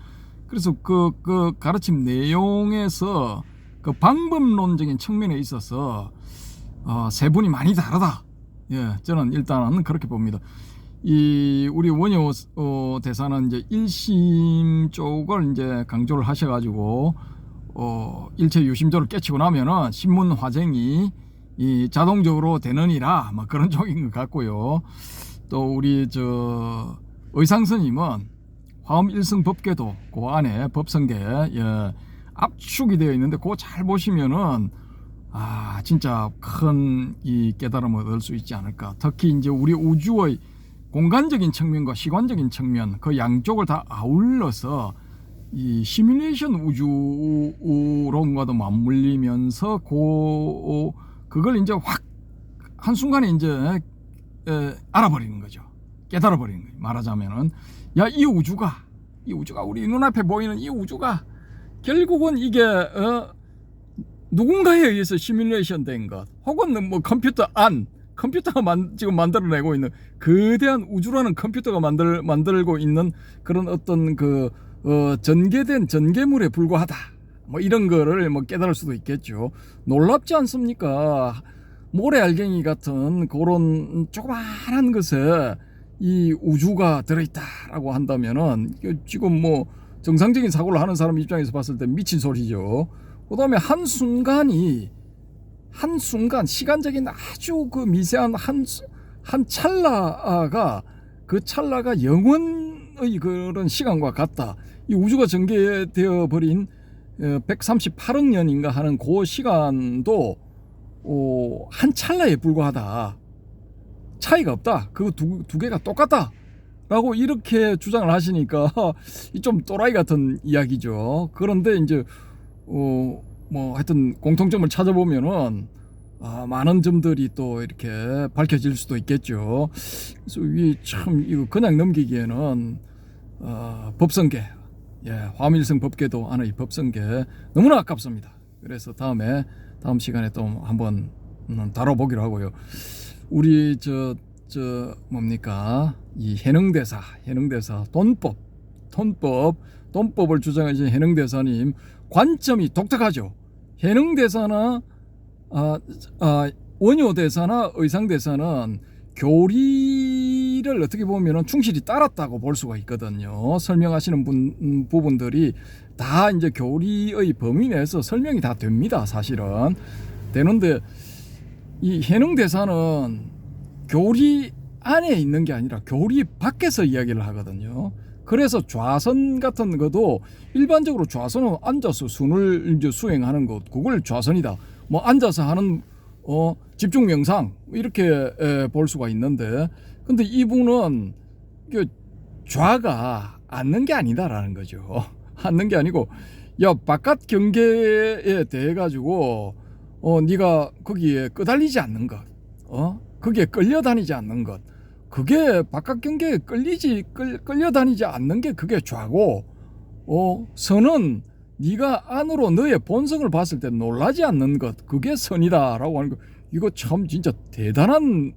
그래서 그 가르침 내용에서 그 방법론적인 측면에 있어서 세 분이 많이 다르다. 예, 저는 일단은 그렇게 봅니다. 우리 원효 대사는 이제 1심 쪽을 이제 강조를 하셔가지고 일체 유심조를 깨치고 나면은 신문 화쟁이 자동적으로 되느니라, 뭐 그런 쪽인 것 같고요. 또 우리 의상 스님은 화엄 일승 법계도 그 안에 법성계 압축이 되어 있는데, 그거 잘 보시면은 진짜 큰 이 깨달음을 얻을 수 있지 않을까. 특히 이제 우리 우주의 공간적인 측면과 시간적인 측면, 그 양쪽을 다 아울러서 이 시뮬레이션 우주론과도 맞물리면서 그걸 이제 확 한순간에 이제 알아버리는 거죠. 깨달아버리는 거예요. 말하자면은, 이 우주가 우리 눈앞에 보이는 이 우주가 결국은 이게 누군가에 의해서 시뮬레이션 된 것, 혹은 뭐 컴퓨터가 지금 만들어내고 있는 거대한 우주라는 컴퓨터가 만들고 있는 그런 어떤 전개된 전개물에 불과하다, 뭐 이런 거를 뭐 깨달을 수도 있겠죠. 놀랍지 않습니까? 모래알갱이 같은 그런 조그마한 것에 이 우주가 들어있다라고 한다면은 지금 뭐 정상적인 사고를 하는 사람 입장에서 봤을 때 미친 소리죠. 그 다음에 한순간 시간적인 아주 그 미세한 한 찰나가, 그 찰나가 영원의 그런 시간과 같다. 이 우주가 전개되어 버린 138억 년인가 하는 그 시간도 한 찰나에 불과하다. 차이가 없다. 그 두 개가 똑같다 라고 이렇게 주장을 하시니까 좀 또라이 같은 이야기죠. 그런데 이제 뭐 하여튼 공통점을 찾아보면은 많은 점들이 또 이렇게 밝혀질 수도 있겠죠. 그래서 참 이거 그냥 넘기기에는 법성계, 화밀성 법계도 안의 법성계 너무나 아깝습니다. 그래서 다음 시간에 또 한번 다뤄보기로 하고요. 우리 뭡니까, 이 해능대사 돈법을 주장하신 해능대사님 관점이 독특하죠. 해능대사나 원효대사나 의상대사는 교리를 어떻게 보면 충실히 따랐다고 볼 수가 있거든요. 설명하시는 부분들이 다 이제 교리의 범위 내에서 설명이 다 됩니다. 사실은 되는데 이 해능대사는 교리 안에 있는 게 아니라 교리 밖에서 이야기를 하거든요. 그래서 좌선 같은 것도 일반적으로 좌선은 앉아서 순을 이제 수행하는 것, 그걸 좌선이다. 뭐 앉아서 하는 집중 명상 이렇게 볼 수가 있는데, 근데 이분은 그 좌가 앉는 게 아니다라는 거죠. 앉는 게 아니고, 야, 바깥 경계에 대해 가지고 네가 거기에 끄달리지 않는 것, 거기에 끌려다니지 않는 것, 그게 바깥 경계에 끌려다니지 않는 게 그게 좌고, 선은 네가 안으로 너의 본성을 봤을 때 놀라지 않는 것, 그게 선이다라고 하는 거. 이거 참 진짜 대단한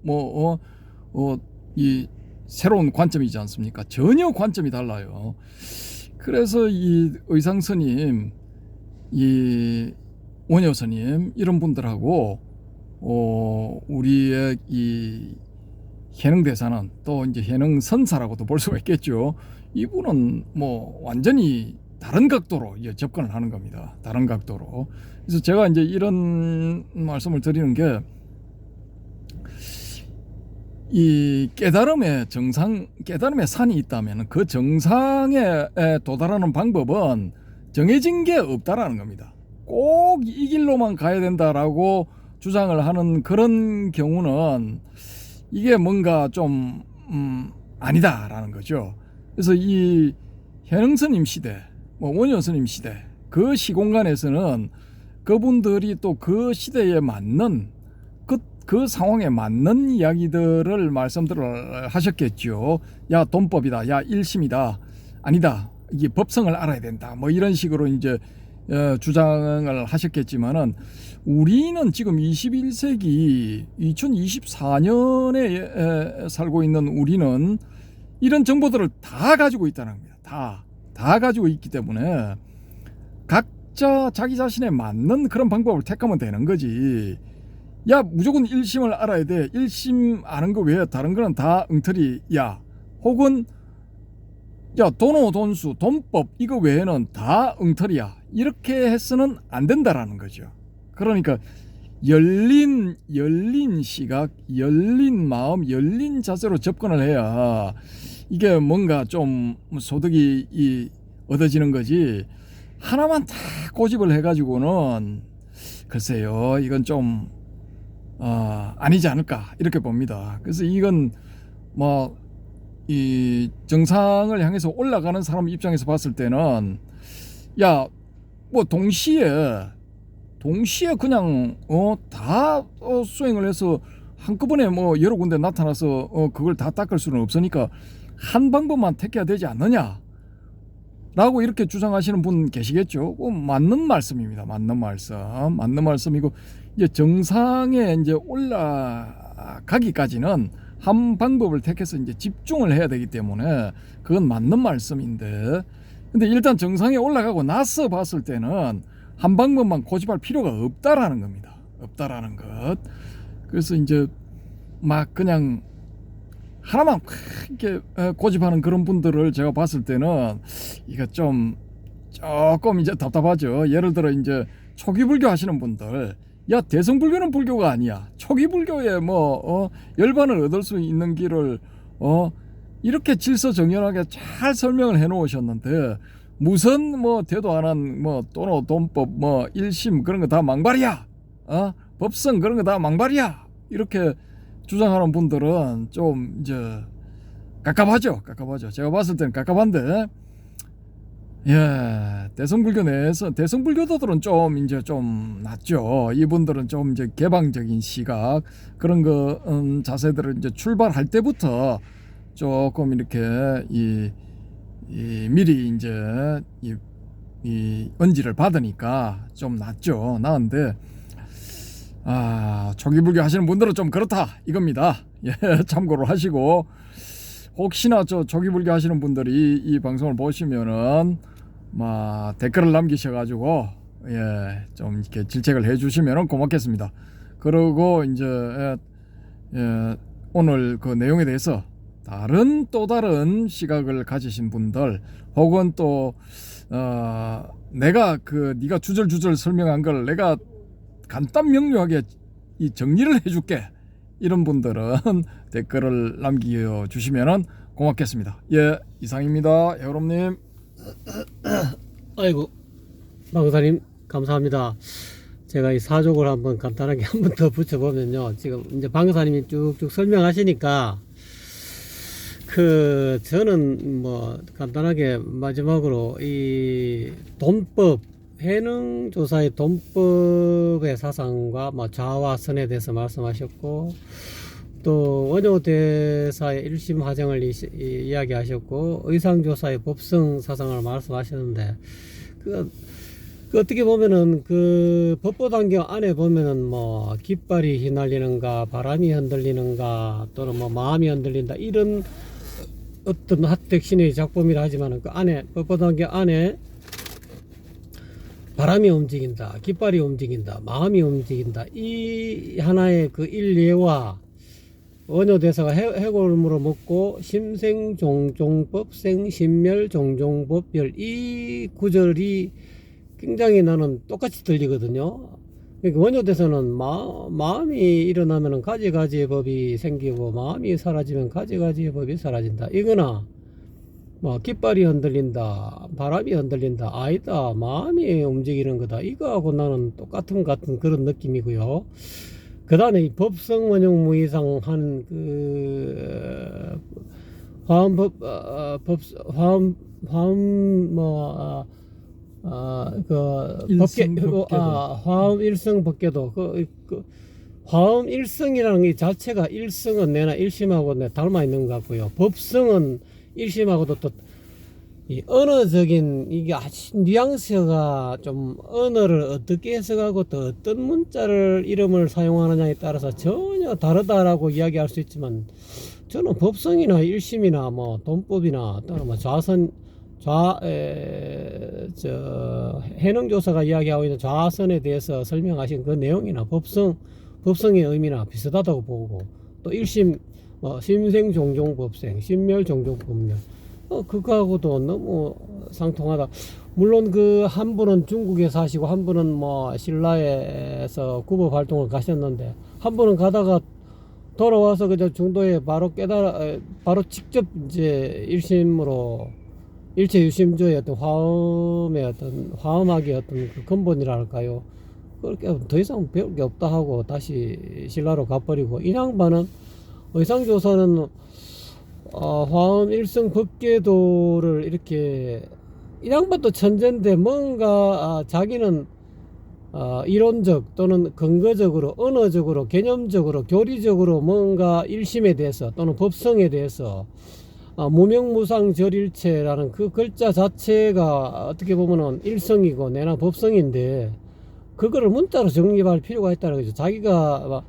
이 새로운 관점이지 않습니까? 전혀 관점이 달라요. 그래서 이 의상스님, 이 원효스님 이런 분들하고 우리의 이 해능대사는 또 이제 해능선사라고도 볼 수가 있겠죠. 이분은 뭐 완전히 다른 각도로 이제 접근을 하는 겁니다. 다른 각도로. 그래서 제가 이제 이런 말씀을 드리는 게, 이 깨달음의 산이 있다면 그 정상에 도달하는 방법은 정해진 게 없다라는 겁니다. 꼭 이 길로만 가야 된다라고 주장을 하는 그런 경우는 이게 뭔가 좀 아니다라는 거죠. 그래서 이 해능스님 시대, 원효스님 시대, 그 시공간에서는 그분들이 또 그 시대에 맞는 그 상황에 맞는 이야기들을 말씀들을 하셨겠죠. 야, 돈법이다. 야, 일심이다. 아니다. 이게 법성을 알아야 된다. 뭐 이런 식으로 이제 주장을 하셨겠지만은, 우리는 지금 21세기 2024년에 살고 있는 우리는 이런 정보들을 다 가지고 있다는 겁니다. 다 가지고 있기 때문에 각자 자기 자신에 맞는 그런 방법을 택하면 되는 거지. 야, 무조건 일심을 알아야 돼. 일심 아는 거 외에 다른 거는 다 엉터리야. 혹은 야, 돈수, 돈법 이거 외에는 다 엉터리야. 이렇게 해서는 안 된다라는 거죠. 그러니까 열린 시각, 열린 마음, 열린 자세로 접근을 해야 이게 뭔가 좀 소득이 얻어지는 거지. 하나만 다 고집을 해가지고는 글쎄요, 이건 좀 아니지 않을까 이렇게 봅니다. 그래서 이건 뭐 이 정상을 향해서 올라가는 사람 입장에서 봤을 때는, 야, 뭐 동시에 그냥 다 수행을 해서 한꺼번에 뭐 여러 군데 나타나서 그걸 다 닦을 수는 없으니까 한 방법만 택해야 되지 않느냐 라고 이렇게 주장하시는 분 계시겠죠. 맞는 말씀입니다. 맞는 말씀이고, 이제 정상에 이제 올라가기까지는 한 방법을 택해서 이제 집중을 해야 되기 때문에 그건 맞는 말씀인데, 근데 일단 정상에 올라가고 나서 봤을 때는 한 방법만 고집할 필요가 없다라는 겁니다. 없다라는 것. 그래서 이제 막 그냥 하나만 이렇게 고집하는 그런 분들을 제가 봤을 때는 이거 조금 이제 답답하죠. 예를 들어 이제 초기 불교 하시는 분들, 야, 대성불교는 불교가 아니야. 초기 불교에 열반을 얻을 수 있는 길을 이렇게 질서정연하게 잘 설명을 해 놓으셨는데, 무슨 대도 안 한 도노 돈법 일심 그런 거 다 망발이야. 법성 그런 거 다 망발이야. 이렇게 주장하는 분들은 좀 이제 깝깝하죠. 제가 봤을 때는 깝깝한데, 예, 대성불교 내에서 대성불교도들은 좀 이제 좀 낫죠. 이분들은 좀 이제 개방적인 시각 그런 거 자세들을 이제 출발할 때부터 조금 이렇게 이 미리 이제 이 언지를 받으니까 좀 낫죠. 나은데 초기불교 하시는 분들은 좀 그렇다 이겁니다. 예, 참고로 하시고 혹시나 초기불교 하시는 분들이 이 방송을 보시면은 댓글을 남기셔가지고 좀 이렇게 질책을 해주시면 고맙겠습니다. 그리고 이제 오늘 그 내용에 대해서 또 다른 시각을 가지신 분들 혹은 또 내가 네가 주절주절 설명한 걸 내가 간단 명료하게 이 정리를 해줄게 이런 분들은 댓글을 남겨주시면 고맙겠습니다. 예, 이상입니다. 여러분님. 아이고, 방사님 감사합니다. 제가 이 사족을 한번 간단하게 한 번 더 붙여보면요. 지금 이제 방사님이 쭉쭉 설명하시니까 저는 뭐 간단하게 마지막으로 이 돈법 해능조사의 돈법의 사상과 뭐 좌와 선에 대해서 말씀하셨고 또 원효대사의 1심 화정을 이야기하셨고 의상조사의 법성 사상을 말씀하셨는데 그 어떻게 보면은 그 법보단경 안에 보면은 뭐 깃발이 휘날리는가 바람이 흔들리는가 또는 뭐 마음이 흔들린다 이런 어떤 하택신의 작품이라 하지만은 그 안에 법보단경 안에 바람이 움직인다 깃발이 움직인다 마음이 움직인다 이 하나의 그 일례와 원효대사가 해골물을 먹고 심생종종법생 심멸종종법별 이 구절이 굉장히 나는 똑같이 들리거든요. 그러니까 원효대사는 마음이 일어나면 가지가지의 법이 생기고 마음이 사라지면 가지가지의 법이 사라진다. 이거나 뭐 깃발이 흔들린다 바람이 흔들린다 아니다 마음이 움직이는 거다 이거하고 나는 똑같은 그런 느낌이고요. 그 다음에 이 법성 원용 무이상 한 화엄법 화엄 일성 법계도 화엄 일성이라는 이 자체가 일성은 내나 일심하고 닮아 있는 것 같고요. 법성은 일심하고도 또 이 언어적인 이게 아주 뉘앙스가 좀 언어를 어떻게 해석하고 또 어떤 문자를 이름을 사용하느냐에 따라서 전혀 다르다라고 이야기할 수 있지만 저는 법성이나 일심이나 뭐 돈법이나 또는 뭐 해능조사가 이야기하고 있는 좌선에 대해서 설명하신 그 내용이나 법성의 의미나 비슷하다고 보고 또 일심 심생종종법생 심멸종종법멸 그거하고도 너무 상통하다. 물론 그 한 분은 중국에 사시고 한 분은 뭐 신라에서 구법 활동을 가셨는데 한 분은 가다가 돌아와서 그저 중도에 바로 바로 직접 이제 일심으로 일체유심조의 어떤 화엄학의 어떤 그 근본이랄까요. 그렇게 더 이상 배울 게 없다 하고 다시 신라로 가버리고 이 양반은 의상조사는 화엄 일성 법계도를 이렇게 이 양반도 천재인데 뭔가 자기는 이론적 또는 근거적으로 언어적으로 개념적으로 교리적으로 뭔가 일심에 대해서 또는 법성에 대해서 무명무상절일체라는 그 글자 자체가 어떻게 보면은 일성이고 내나 법성인데 그거를 문자로 정립할 필요가 있다는 거죠. 자기가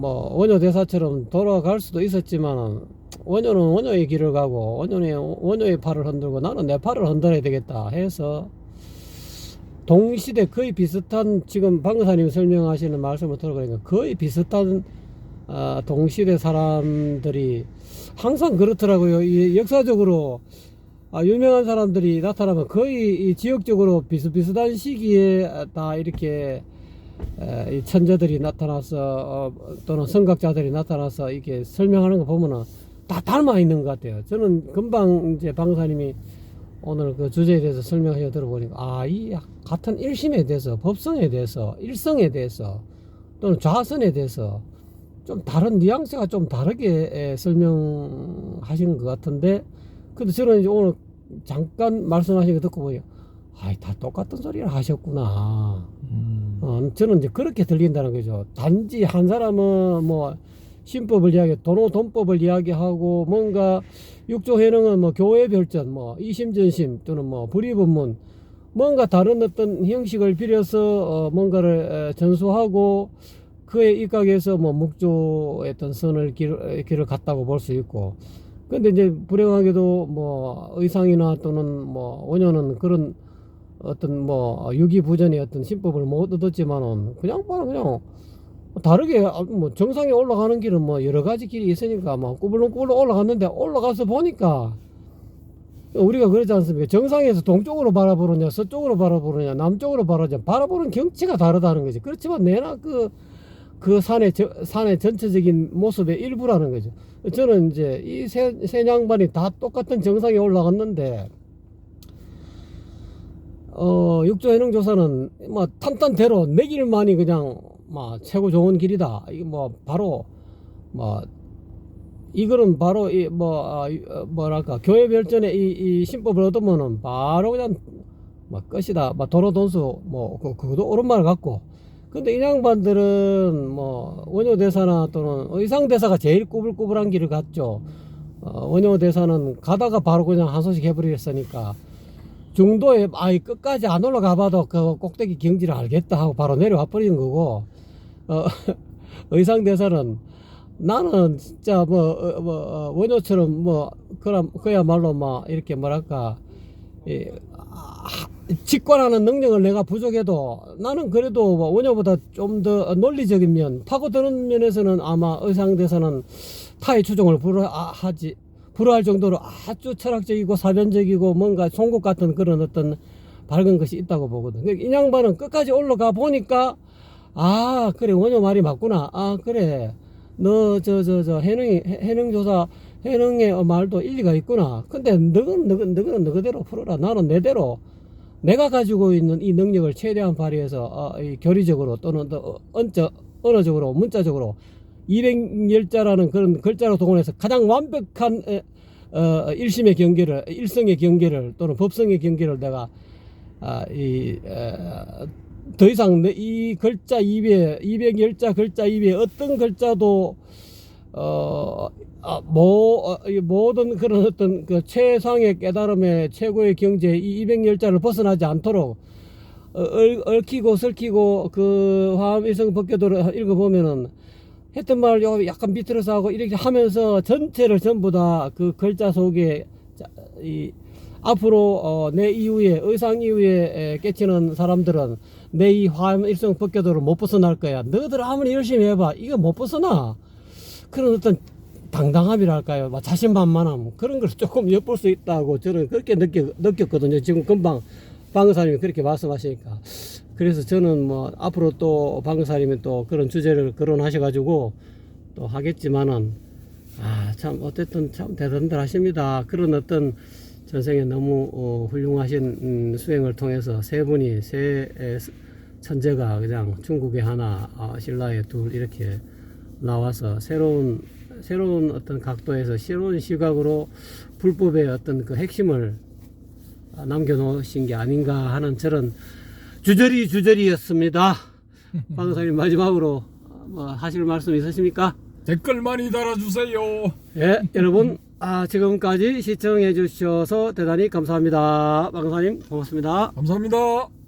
뭐 원효대사처럼 돌아갈 수도 있었지만 원효는 원효의 길을 가고 원효의 팔을 흔들고 나는 내 팔을 흔들어야 되겠다 해서 동시대 거의 비슷한 지금 방사님 설명하시는 말씀을 들어보니까 거의 비슷한 동시대 사람들이 항상 그렇더라고요. 역사적으로 유명한 사람들이 나타나면 거의 지역적으로 비슷비슷한 시기에 다 이렇게 이 천재들이 나타나서 또는 성각자들이 나타나서 이렇게 설명하는 거 보면은 다 닮아 있는 것 같아요. 저는 금방 이제 방사님이 오늘 그 주제에 대해서 설명해 들어보니까 이 같은 일심에 대해서 법성에 대해서 일성에 대해서 또는 좌선에 대해서 좀 다른 뉘앙스가 좀 다르게 설명하신 것 같은데 근데 저는 이제 오늘 잠깐 말씀하신 거 듣고 보니, 아이, 다 똑같은 소리를 하셨구나. 저는 이제 그렇게 들린다는 거죠. 단지 한 사람은 뭐 신법을 이야기, 돈법을 이야기하고, 뭔가 육조 해능은 뭐 교회 별전, 뭐 이심전심 또는 뭐 불의법문, 뭔가 다른 어떤 형식을 빌려서 뭔가를 전수하고, 그에 입각해서 뭐 묵조의 어떤 선을 길을 갔다고 볼 수 있고. 근데 이제 불행하게도 뭐 의상이나 또는 뭐 원효는 그런 어떤 뭐 유기부전의 어떤 신법을 못 얻었지만은 그냥 다르게 뭐 정상에 올라가는 길은 뭐 여러 가지 길이 있으니까 뭐 꾸불렁꾸불렁 올라갔는데, 올라가서 보니까 우리가 그러지 않습니까? 정상에서 동쪽으로 바라보느냐, 서쪽으로 바라보느냐, 남쪽으로 바라보는 경치가 다르다는 거지. 그렇지만 내나 그 산의 전체적인 모습의 일부라는 거죠. 저는 이제 이 세 양반이 다 똑같은 정상에 올라갔는데, 육조해능조사는 뭐 탄탄대로 내 길만이 그냥 뭐 최고 좋은 길이다. 이게 뭐 바로 뭐 이거는 바로 이 뭐랄까 교회 별전에 이 신법을 얻으면은 바로 그냥 뭐 끝이다. 뭐 도로돈수 뭐 그것도 옳은 말 같고. 근데 이 양반들은 뭐 원효대사나 또는 의상대사가 제일 꾸불꾸불한 길을 갔죠. 원효대사는 가다가 바로 그냥 한 소식 해버렸으니까 중도에 아예 끝까지 안 올라가 봐도 그 꼭대기 경지를 알겠다 하고 바로 내려와 버리는 거고, 의상대사는 나는 진짜 원효처럼 그야말로 막 이렇게 뭐랄까, 직관하는 능력을 내가 부족해도 나는 그래도 원효보다 좀 더 논리적인 면, 파고드는 면에서는 아마 의상대사는 타의 추종을 불허할 정도로 아주 철학적이고 사변적이고 뭔가 송곳 같은 그런 어떤 밝은 것이 있다고 보거든. 이 양반은 끝까지 올라가 보니까, 아, 그래, 원효 말이 맞구나. 아, 그래, 너 해능조사 해능의 말도 일리가 있구나. 근데 너는 너대로 풀어라. 나는 내대로 내가 가지고 있는 이 능력을 최대한 발휘해서 이 교리적으로 또는 언어적으로 문자적으로 210자라는 그런 글자로 동원해서 가장 완벽한 일성의 경계를 또는 법성의 경계를 내가 더 이상 이 글자 입에 210자 글자 입에 어떤 글자도 모든 그런 어떤 그 최상의 깨달음의 최고의 경제 이 210자를 벗어나지 않도록 얽히고 설키고 그 화엄일성 법궤도를 읽어보면은 했던 말 약간 비틀어서 하고 이렇게 하면서 전체를 전부 다 그 글자 속에 앞으로 내 이후에 의상 이후에 깨치는 사람들은 내 이 화엄일성 법궤도를 못 벗어날 거야. 너희들 아무리 열심히 해봐 이거 못 벗어나. 그런 어떤 당당함이랄까요, 자신만만함, 그런 걸 조금 엿볼 수 있다고 저는 그렇게 느꼈거든요. 지금 금방 방금사님이 그렇게 말씀하시니까. 그래서 저는 뭐 앞으로 또 방금사님이 또 그런 주제를 거론하셔가지고 또 하겠지만은, 참 어쨌든 참 대단들 하십니다. 그런 어떤 전생에 너무 훌륭하신 수행을 통해서 세 천재가 그냥 중국에 하나, 신라에 둘 이렇게 나와서 새로운 어떤 각도에서 새로운 시각으로 불법의 어떤 그 핵심을 남겨놓으신 게 아닌가 하는 저런 주저리였습니다. 방사님 마지막으로 뭐 하실 말씀 있으십니까? 댓글 많이 달아주세요. 예, 여러분 지금까지 시청해 주셔서 대단히 감사합니다. 방사님 고맙습니다. 감사합니다.